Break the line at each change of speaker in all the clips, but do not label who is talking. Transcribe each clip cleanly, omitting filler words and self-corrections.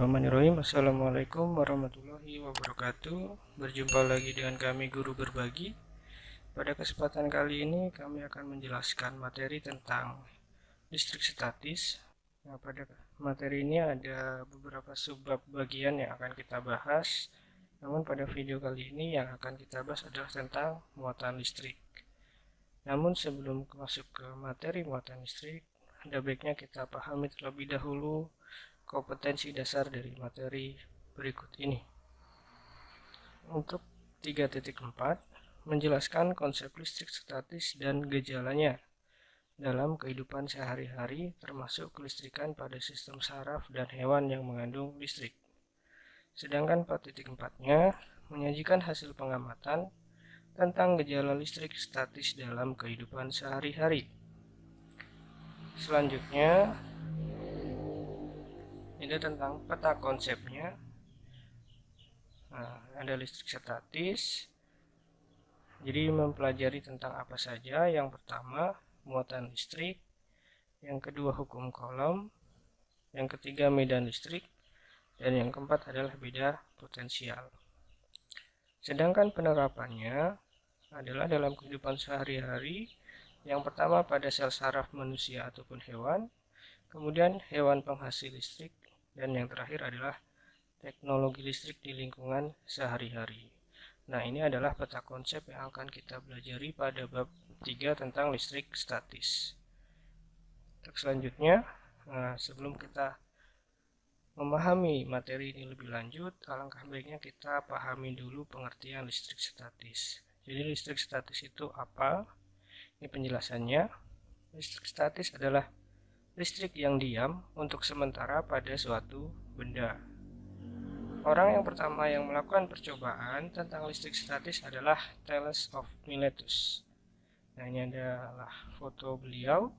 Bismillahirrahmanirrahim. Assalamualaikum warahmatullahi wabarakatuh. Berjumpa lagi dengan kami Guru Berbagi. Pada kesempatan kali ini kami akan menjelaskan materi tentang listrik statis. Nah, pada materi ini ada beberapa subbab bagian yang akan kita bahas. Namun pada video kali ini yang akan kita bahas adalah tentang muatan listrik. Namun sebelum masuk ke materi muatan listrik, ada baiknya kita pahami terlebih dahulu kompetensi dasar dari materi berikut ini. Untuk 3.4, menjelaskan konsep listrik statis dan gejalanya dalam kehidupan sehari-hari termasuk kelistrikan pada sistem saraf dan hewan yang mengandung listrik. Sedangkan 4.4-nya menyajikan hasil pengamatan tentang gejala listrik statis dalam kehidupan sehari-hari. Selanjutnya, ini tentang peta konsepnya. Nah, ada listrik statis. Jadi mempelajari tentang apa saja. Yang pertama, muatan listrik. Yang kedua, hukum Coulomb. Yang ketiga, medan listrik. Dan yang keempat adalah beda potensial. Sedangkan penerapannya adalah dalam kehidupan sehari-hari. Yang pertama pada sel saraf manusia ataupun hewan. Kemudian hewan penghasil listrik. Dan yang terakhir adalah teknologi listrik di lingkungan sehari-hari. Nah, ini adalah peta konsep yang akan kita pelajari pada bab 3 tentang listrik statis. Untuk selanjutnya, sebelum kita memahami materi ini lebih lanjut, alangkah baiknya kita pahami dulu pengertian listrik statis. Jadi listrik statis itu apa? Ini penjelasannya. Listrik statis adalah listrik yang diam untuk sementara pada suatu benda. Orang yang pertama yang melakukan percobaan tentang listrik statis adalah Thales of Miletus. Nah, ini adalah foto beliau.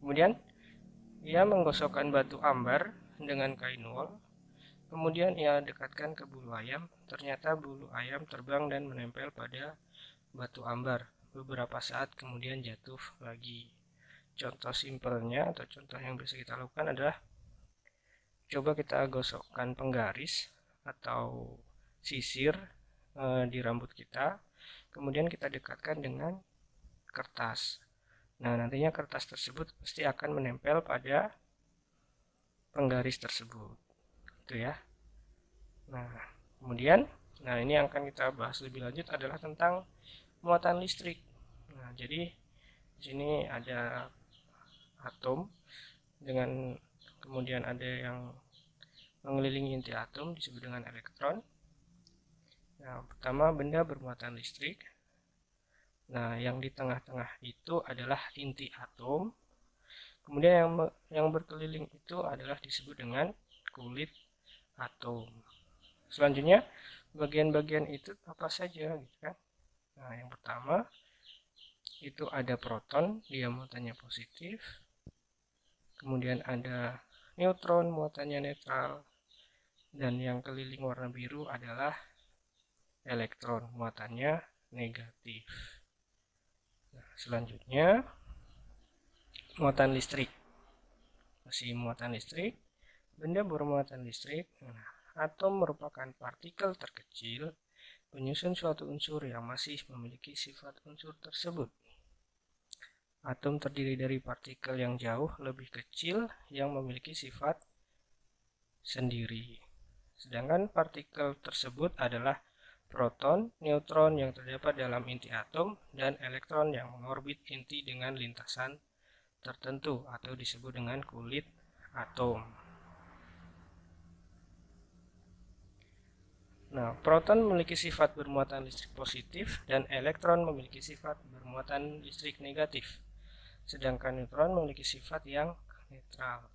Kemudian ia menggosokkan batu ambar dengan kain wol. Kemudian ia dekatkan ke bulu ayam. Ternyata bulu ayam terbang dan menempel pada batu ambar. Beberapa saat kemudian jatuh lagi. Contoh simpelnya atau contoh yang bisa kita lakukan adalah coba kita gosokkan penggaris atau sisir di rambut kita, kemudian kita dekatkan dengan kertas. Nah, nantinya kertas tersebut pasti akan menempel pada penggaris tersebut, gitu ya. Nah, kemudian, ini yang akan kita bahas lebih lanjut adalah tentang muatan listrik. Nah, jadi di sini ada atom dengan kemudian ada yang mengelilingi inti atom disebut dengan elektron. Nah, pertama benda bermuatan listrik. Nah, yang di tengah-tengah itu adalah inti atom. Kemudian yang berkeliling itu adalah disebut dengan kulit atom. Selanjutnya, bagian-bagian itu apa saja, gitu kan? Nah, yang pertama itu ada proton, dia muatannya positif. Kemudian ada neutron, muatannya netral. Dan yang keliling warna biru adalah elektron, muatannya negatif. Nah, selanjutnya muatan listrik. Masih muatan listrik, benda bermuatan listrik. Nah, atom merupakan partikel terkecil penyusun suatu unsur yang masih memiliki sifat unsur tersebut. Atom terdiri dari partikel yang jauh lebih kecil yang memiliki sifat sendiri. Sedangkan partikel tersebut adalah proton, neutron yang terdapat dalam inti atom, dan elektron yang mengorbit inti dengan lintasan tertentu atau disebut dengan kulit atom. Nah, proton memiliki sifat bermuatan listrik positif dan elektron memiliki sifat bermuatan listrik negatif. Sedangkan neutron memiliki sifat yang netral.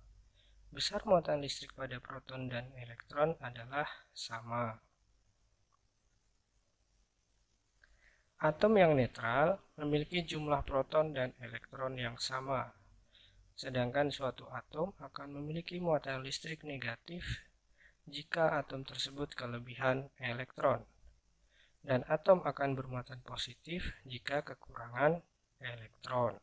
Besar muatan listrik pada proton dan elektron adalah sama. Atom yang netral memiliki jumlah proton dan elektron yang sama. Sedangkan suatu atom akan memiliki muatan listrik negatif jika atom tersebut kelebihan elektron. Dan atom akan bermuatan positif jika kekurangan elektron.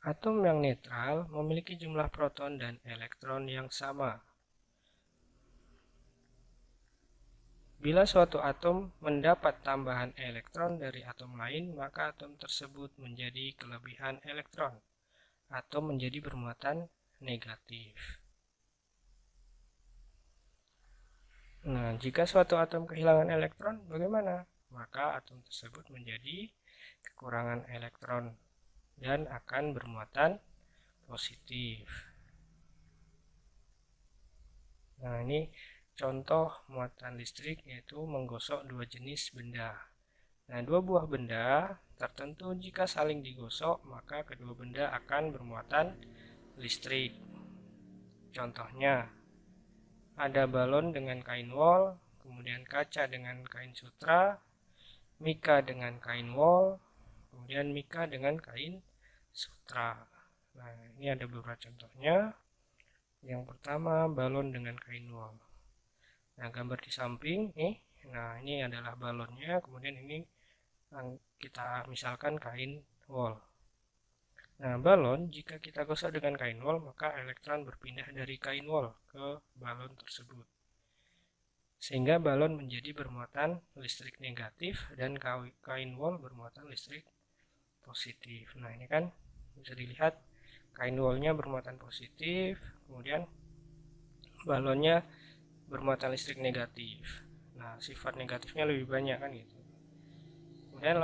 Atom yang netral memiliki jumlah proton dan elektron yang sama. Bila suatu atom mendapat tambahan elektron dari atom lain, maka atom tersebut menjadi kelebihan elektron atau menjadi bermuatan negatif. Nah, jika suatu atom kehilangan elektron, bagaimana? Maka atom tersebut menjadi kekurangan elektron dan akan bermuatan positif. Nah, ini contoh muatan listrik yaitu menggosok dua jenis benda. Nah, dua buah benda tertentu jika saling digosok, maka kedua benda akan bermuatan listrik. Contohnya, ada balon dengan kain wol, kemudian kaca dengan kain sutra, mika dengan kain wol, kemudian mika dengan kain sutra. Nah, ini ada beberapa contohnya. Yang pertama, balon dengan kain wol. Nah, gambar di samping nih. Nah, ini adalah balonnya, kemudian ini kita misalkan kain wol. Nah, balon jika kita gosok dengan kain wol, maka elektron berpindah dari kain wol ke balon tersebut. Sehingga balon menjadi bermuatan listrik negatif dan kain wol bermuatan listrik positif. Nah, ini kan bisa dilihat kain wolnya bermuatan positif, kemudian balonnya bermuatan listrik negatif. Nah, sifat negatifnya lebih banyak kan gitu. Kemudian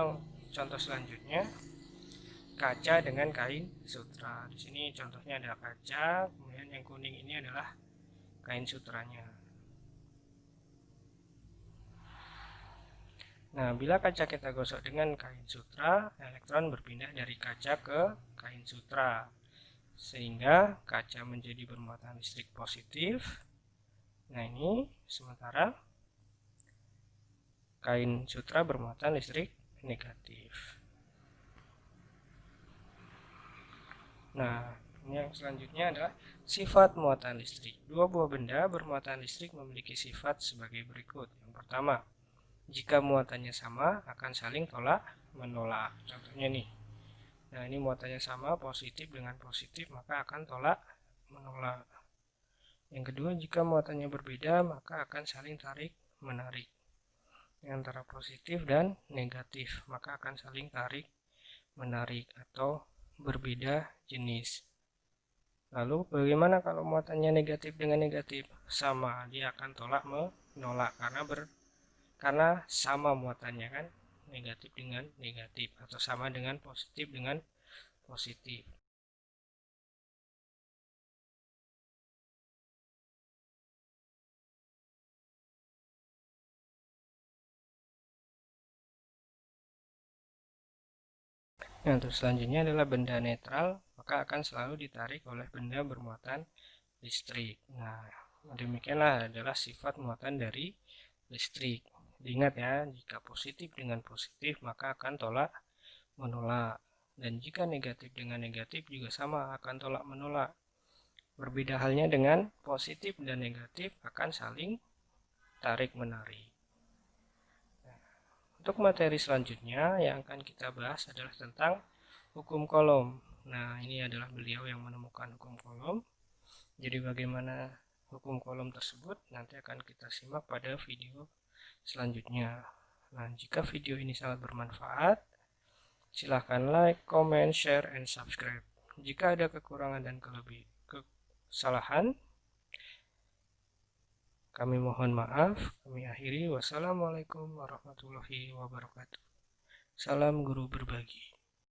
contoh selanjutnya, kaca dengan kain sutra. Di sini contohnya ada kaca, kemudian yang kuning ini adalah kain sutranya. Nah, bila kaca kita gosok dengan kain sutra, elektron berpindah dari kaca ke kain sutra, sehingga kaca menjadi bermuatan listrik positif. Nah, ini sementara kain sutra bermuatan listrik negatif. Nah, ini yang selanjutnya adalah sifat muatan listrik. Dua buah benda bermuatan listrik memiliki sifat sebagai berikut. Yang pertama, jika muatannya sama akan saling tolak menolak. Contohnya nih. Nah, ini muatannya sama, positif dengan positif, maka akan tolak menolak. Yang kedua, jika muatannya berbeda, maka akan saling tarik menarik. Antara positif dan negatif, maka akan saling tarik menarik atau berbeda jenis. Lalu bagaimana kalau muatannya negatif dengan negatif? Sama, dia akan tolak menolak karena sama muatannya kan, negatif dengan negatif atau sama dengan positif dengan positif. Nah, untuk selanjutnya adalah benda netral, maka akan selalu ditarik oleh benda bermuatan listrik. Nah, demikianlah adalah sifat muatan dari listrik. Diingat ya, jika positif dengan positif maka akan tolak menolak. Dan jika negatif dengan negatif juga sama, akan tolak menolak. Berbeda halnya dengan positif dan negatif akan saling tarik menarik. Untuk materi selanjutnya yang akan kita bahas adalah tentang hukum Coulomb. Nah, ini adalah beliau yang menemukan hukum Coulomb. Jadi bagaimana hukum Coulomb tersebut nanti akan kita simak pada video selanjutnya. Nah, jika video ini sangat bermanfaat, silahkan like, comment, share, and subscribe. Jika ada kekurangan dan kesalahan, kami mohon maaf. Kami akhiri. Wassalamualaikum warahmatullahi wabarakatuh. Salam guru berbagi.